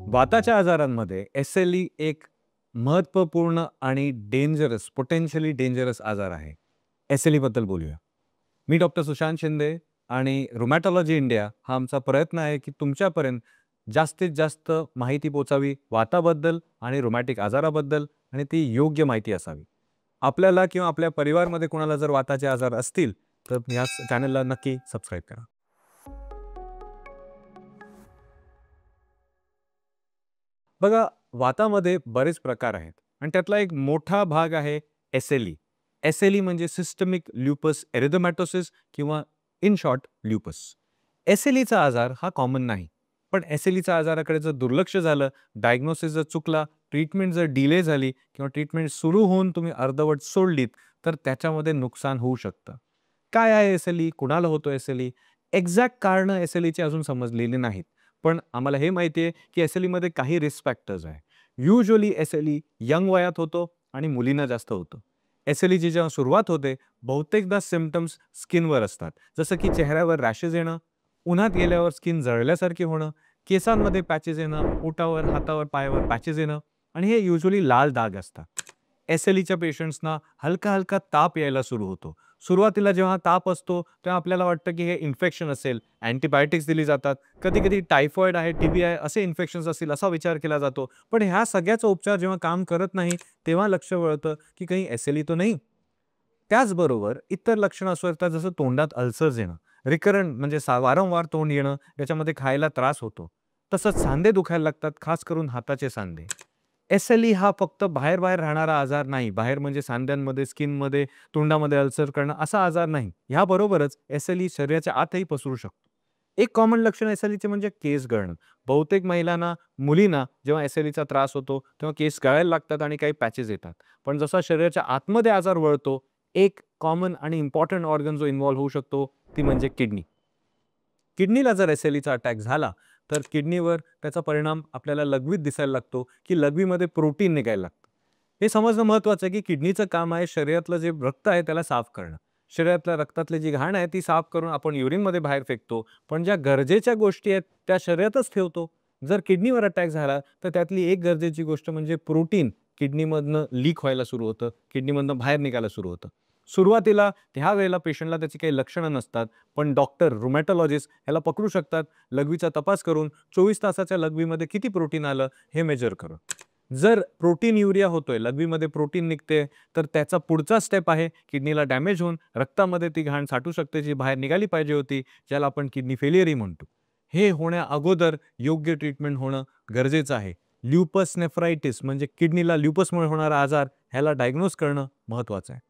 वाताच्या आजारांमध्ये SLE एक महत्त्वपूर्ण आणि पोटेन्शियली डेंजरस आजार आहे. SLE बद्दल बोलूया. मी डॉक्टर सुशांत शिंदे आणि रुमॅटॉलॉजी इंडिया हा आमचा प्रयत्न आहे की तुमच्यापर्यंत जास्तीत जास्त माहिती पोहोचावी वाताबद्दल आणि रुमॅटिक आजाराबद्दल आणि ती योग्य माहिती असावी. आपल्याला किंवा आपल्या परिवारामध्ये कोणाला जर वाताचे आजार असतील तर या चॅनलला नक्की सबस्क्राईब करा. बघा, वातामध्ये बरेच प्रकार आहेत आणि त्यातला एक मोठा भाग आहे SLE. SLE म्हणजे सिस्टमिक ल्युपस एरिथेमॅटोसिस किंवा इन शॉर्ट ल्युपस. SLEचा आजार हा कॉमन नाही, पण SLEच्या आजाराकडे जर दुर्लक्ष झालं, डायग्नोसिस जर चुकला, ट्रीटमेंट जर डिले झाली किंवा ट्रीटमेंट सुरू होऊन तुम्ही अर्धवट सोडलीत, तर त्याच्यामध्ये नुकसान होऊ शकतं. काय आहे SLE? कुणाला होतो SLE? एक्झॅक्ट कारणं SLEची अजून समजलेली नाहीत. पण आम्हाला हे माहिती आहे की SLEमध्ये काही रिस्क फॅक्टर्स आहे. युजुअली SLE यंग वयात होतो आणि मुलींना जास्त होतं. SLEची जेव्हा सुरुवात होते, बहुतेकदा सिम्प्टम्स स्किनवर असतात. जसं की चेहऱ्यावर रॅशेस येणं, उन्हात गेल्यावर स्किन जळल्यासारखी होणं, केसांमध्ये पॅचेस येणं, ओठावर, हातावर, पायावर पॅचेस येणं आणि हे युजुअली लाल डाग असतात. SLEच्या पेशंट्सना हलका-हलका ताप यायला सुरू होतो. सुरुवातीला जेव्हा ताप असतो, तेव्हा आपल्याला वाटतं की हे इन्फेक्शन असेल, अँटिबायोटिक्स दिली जातात. कधी-कधी टायफॉइड आहे, TB आहे, असे इन्फेक्शन्स असतील असा विचार केला जातो. पण ह्या सगळ्याचा उपचार जेव्हा काम करत नाही, तेव्हा लक्ष वळतं की काही SLE तर नाही. त्याचबरोबर इतर लक्षणं असू शकतात, जसं तोंडात अल्सर्स येणं, रिकरंट म्हणजे वारंवार तोंड येणं, त्याच्यामध्ये खायला त्रास होतो. तसंच सांधे दुखायला लागतात, खास करून हाताचे सांधे. SLE हा फक्त बाहेर-बाहेर राहणारा आजार नाही. बाहेर म्हणजे सांध्यांमध्ये, स्किनमध्ये, तोंडामध्ये अल्सर करणं असा आजार नाही. ह्याबरोबरच SLE शरीराच्या आतही पसरू शकतो. एक कॉमन लक्षण SLEचे म्हणजे केस गळणं. बहुतेक महिलांना, मुलींना जेव्हा SLEचा त्रास होतो, तेव्हा केस गळायला लागतात आणि काही पॅचेस येतात. पण जसा शरीराच्या आतमध्ये आजार वळतो, एक कॉमन आणि इम्पॉर्टंट ऑर्गन जो इन्व्हॉल्व होऊ शकतो, ती म्हणजे किडनी. किडनीला जर SLEचा अटॅक झाला, तर किडनीवर त्याचा परिणाम आपल्याला लघवीत दिसायला लागतो, की लघवीमध्ये प्रोटीन निघायला लागतं. हे समजणं महत्त्वाचं आहे, की किडनीचं काम आहे शरीरातलं जे रक्त आहे त्याला साफ करणं. शरीरातल्या रक्तातली जी घाण आहे ती साफ करून आपण युरिनमध्ये बाहेर फेकतो. पण ज्या गरजेच्या गोष्टी आहेत त्या शरीरातच ठेवतो. जर किडनीवर अटॅक झाला, तर त्यातली एक गरजेची गोष्ट म्हणजे प्रोटीन किडनीमधनं लीक व्हायला सुरू होतं, किडनीमधनं बाहेर निघायला सुरू होतं. सुरुवातीला त्यावेळेला पेशंटला त्याची काही लक्षणं नसतात. पण डॉक्टर, रुमॅटॉलॉजिस्ट ह्याला पकडू शकतात, लघवीचा तपास करून 24 तासाच्या लघवीमध्ये किती प्रोटीन आलं हे मेजर करून. जर प्रोटीन युरिया होतोय, लघवीमध्ये प्रोटीन निघते, तर त्याचा पुढचा स्टेप आहे किडनीला डॅमेज होऊन रक्तामध्ये ती घाण साठू शकते, जी बाहेर निघाली पाहिजे होती, ज्याला आपण किडनी फेलियरही म्हणतो. हे होण्या अगोदर योग्य ट्रीटमेंट होणं गरजेचं आहे. ल्युपस नेफ्रायटिस म्हणजे किडनीला ल्युपसमुळे होणारा आजार, ह्याला डायग्नोज करणं महत्त्वाचं आहे.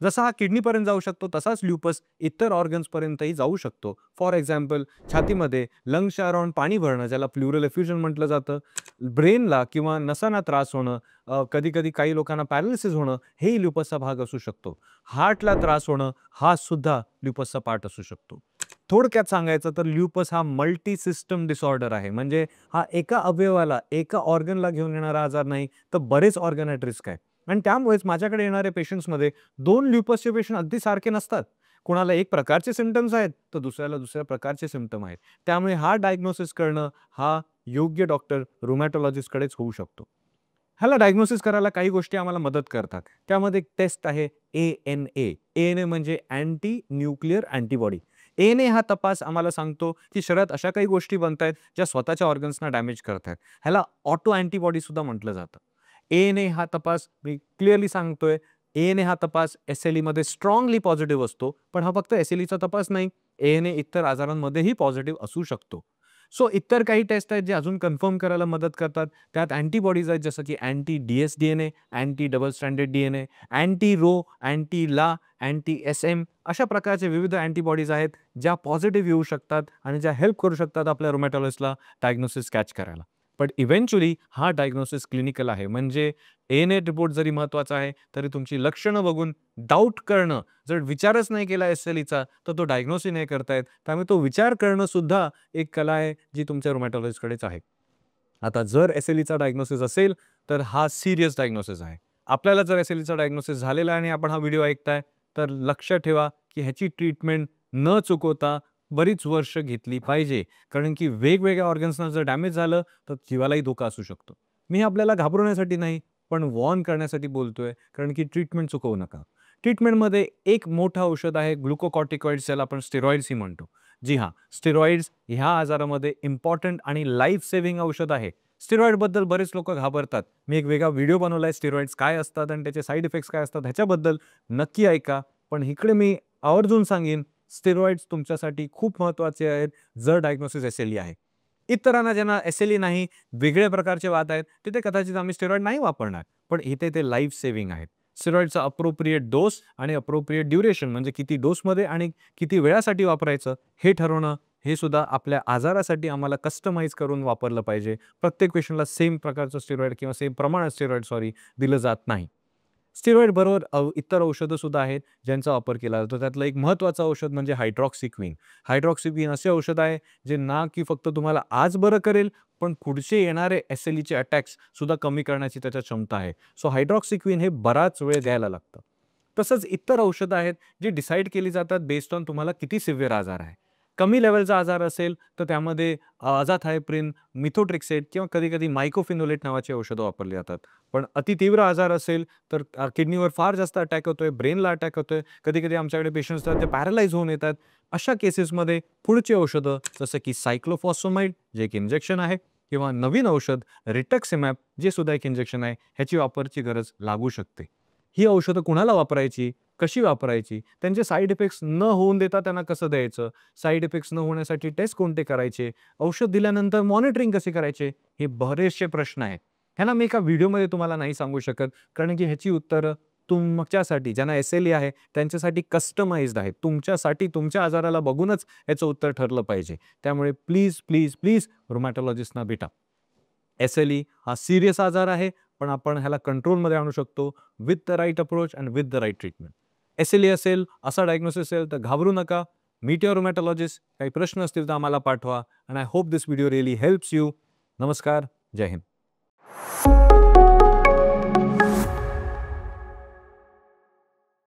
जसा हा किडनीपर्यंत जाऊ शकतो, तसाच ल्युपस इतर ऑर्गन्सपर्यंतही जाऊ शकतो. फॉर एक्झाम्पल छातीमध्ये लंग्सच्या अराउंड पाणी भरणं, ज्याला प्लुरल एफ्युजन म्हटलं जातं, ब्रेनला किंवा नसांना त्रास होणं, कधी-कधी काही लोकांना पॅरालिसिस होणं, हेही ल्युपसचा भाग असू शकतो. हार्टला त्रास होणं, हा सुद्धा ल्युपसचा पार्ट असू शकतो. थोडक्यात सांगायचं तर ल्युपस हा मल्टी सिस्टम डिसऑर्डर आहे. म्हणजे हा एका अवयवाला, एका ऑर्गनला घेऊन येणारा आजार नाही, तर बरेच ऑर्गन ॲट रिस्क आहे. आणि त्यामुळेच माझ्याकडे येणाऱ्या पेशंट्समध्ये 2 ल्युपसचे पेशंट अगदी सारखे नसतात. कुणाला एक प्रकारचे सिम्प्टम्स आहेत, तर दुसऱ्याला दुसऱ्या प्रकारचे सिम्प्टम आहेत. त्यामुळे हा डायग्नोसिस करणं हा योग्य डॉक्टर रुमॅटॉलॉजिस्टकडेच होऊ शकतो. ह्याला डायग्नोसिस करायला काही गोष्टी आम्हाला मदत करतात. त्यामध्ये एक टेस्ट आहे ANA. ANA म्हणजे अँटी न्यूक्लिअर अँटीबॉडी. ANA हा तपास आम्हाला सांगतो, की शरीरात अशा काही गोष्टी बनतायत, ज्या स्वतःच्या ऑर्गन्सना डॅमेज करतायत. ह्याला ऑटो अँटीबॉडी सुद्धा म्हटलं जातं. ANA हा तपास मी क्लिअरली सांगतोय, ANA हा तपास SLEमध्ये स्ट्राँगली पॉझिटिव्ह असतो. पण हा फक्त SLEचा तपास नाही, ANA इतर आजारांमध्येही पॉझिटिव्ह असू शकतो. सो इतर काही टेस्ट आहेत जे अजून कन्फर्म करायला मदत करतात. त्यात अँटीबॉडीज आहेत जसं की anti dsDNA, anti double stranded DNA, anti Ro, anti La, anti SM अशा प्रकारचे विविध अँटीबॉडीज आहेत, ज्या पॉझिटिव्ह येऊ शकतात आणि ज्या हेल्प करू शकतात आपल्या रुमॅटॉलॉजिस्टला डायग्नोसिस कॅच करायला. पण इव्हेंच्युअली हा डायग्नोसिस क्लिनिकल आहे. म्हणजे ANA रिपोर्ट जरी महत्त्वाचा आहे, तरी तुमची लक्षणं बघून डाउट करणं, जर विचारच नाही केला SLEचा, तर तो डायग्नोसिस नाही करता येत. त्यामुळे तो विचार करणं सुद्धा एक कला आहे, जी तुमच्या रुमॅटॉलॉजिस्टकडेच आहे. आता जर SLEचा डायग्नोसिस असेल, तर हा सीरियस डायग्नोसिस आहे. आपल्याला जर SLEचा डायग्नोसिस झालेला आहे आणि आपण हा व्हिडिओ ऐकताय, तर लक्षात ठेवा, की ह्याची ट्रीटमेंट न चुकवता बरीच वर्ष घेतली पाहिजे. कारण की वेगवेगळ्या ऑर्गन्सना जर डॅमेज झालं, तर जीवालाही धोका असू शकतो. मी आपल्याला घाबरवण्यासाठी नाही, पण वॉर्न करण्यासाठी बोलतोय, कारण की ट्रीटमेंट चुकवू नका. ट्रीटमेंटमध्ये एक मोठं औषध आहे ग्लुकोकॉर्टिकॉइड्स, ज्याला आपण स्टेरॉइड्सही म्हणतो. जी हां, स्टेरॉइड्स ह्या आजारामध्ये इम्पोर्टंट आणि लाईफ सेव्हिंग औषध आहे. स्टेरॉइडबद्दल बरेच लोकं घाबरतात. मी एक वेगळा व्हिडिओ बनवलाय स्टेरॉइड्स काय असतात आणि त्याचे साइड इफेक्ट्स काय असतात ह्याच्याबद्दल नक्की ऐका. पण इकडे मी आवर्जून सांगेन, स्टेरॉइड्स तुमच्यासाठी खूप महत्त्वाचे आहेत जर डायग्नोसिस एसएलई आहे. इतरांना ज्यांना एसएलई नाही, वेगळ्या प्रकारचे वाद आहेत, तिथे कदाचित आम्ही स्टेरॉइड नाही वापरणार. पण इथे ते लाईफ सेव्हिंग आहेत. स्टेरॉइडचा अप्रोप्रिएट डोस आणि अप्रोप्रिएट ड्युरेशन म्हणजे किती डोसमध्ये आणि किती वेळासाठी वापरायचं हे ठरवणं, हे सुद्धा आपल्या आजारासाठी आम्हाला कस्टमाइज करून वापरलं पाहिजे. प्रत्येक पेशंटला सेम प्रकारचं स्टेरॉइड किंवा सेम प्रमाणात स्टेरॉइड दिलं जात नाही. स्टेरॉइड बरोबर इतर औषधं सुद्धा आहेत ज्यांचा वापर केला जातो. त्यातलं एक महत्त्वाचं औषध म्हणजे हायड्रॉक्सिक्विन. हायड्रॉक्सिक्विन असे औषध आहे जे ना की फक्त तुम्हाला आज बरं करेल, पण पुढचे येणारे एसएलईचे अटॅक्स सुद्धा कमी करण्याची त्याच्यात क्षमता आहे. सो हायड्रॉक्सिक्विन हे बराच वेळ द्यायला लागतं. तसंच इतर औषधं आहेत जी डिसाईड केली जातात बेस्ड ऑन तुम्हाला किती सिव्हिअर आजार आहे. कमी लेव्हलचा आजार असेल तर त्यामध्ये अझाथायप्रिन, मिथोट्रेक्सेट किंवा कधी-कधी मायकोफेनोलेट नावाची औषधं वापरली जातात. पण अतितीव्र आजार असेल तर किडनीवर फार जास्त अटॅक होतोय, ब्रेनला अटॅक होतोय. कधी-कधी आमच्याकडे पेशंट्स असतात ते पॅरालाईज होऊन येतात. अशा केसेसमध्ये पुढची औषधं जसं की सायक्लोफॉस्फामाइड जे एक इंजेक्शन आहे किंवा नवीन औषध रिटक्सिमॅब जे सुद्धा एक इंजेक्शन आहे, ह्याची वापरची गरज लागू शकते. ही औषधं कुणाला वापरायची, कशी वापरायची, त्यांचे साइड इफेक्ट्स न होऊन देता त्यांना कसं द्यायचं, साइड इफेक्ट्स न होण्यासाठी टेस्ट कोणते करायचे, औषध दिल्यानंतर मॉनिटरिंग कसे करायचे, हे बरेचसे प्रश्न आहेत. ह्यांना मी एका व्हिडिओमध्ये तुम्हाला नाही सांगू शकत, कारण की ह्याची उत्तरं तुमच्यासाठी ज्यांना एसएलई आहे त्यांच्यासाठी कस्टमाइज्ड आहेत. तुमच्यासाठी तुमच्या आजाराला बघूनच याचं उत्तर ठरलं पाहिजे. त्यामुळे प्लीज, प्लीज, प्लीज रुमॅटॉलॉजिस्टना भेटा. एसएलई हा सीरियस आजार आहे, पण आपण ह्याला कंट्रोलमध्ये आणू शकतो with the right approach and with the right treatment. SLE असेल, असा डायग्नोसिस असेल तर घाबरू नका. Meet your rheumatologist. काही प्रश्न असतील तर आम्हाला पाठवा. And I hope this video really helps you. नमस्कार. जय हिंद.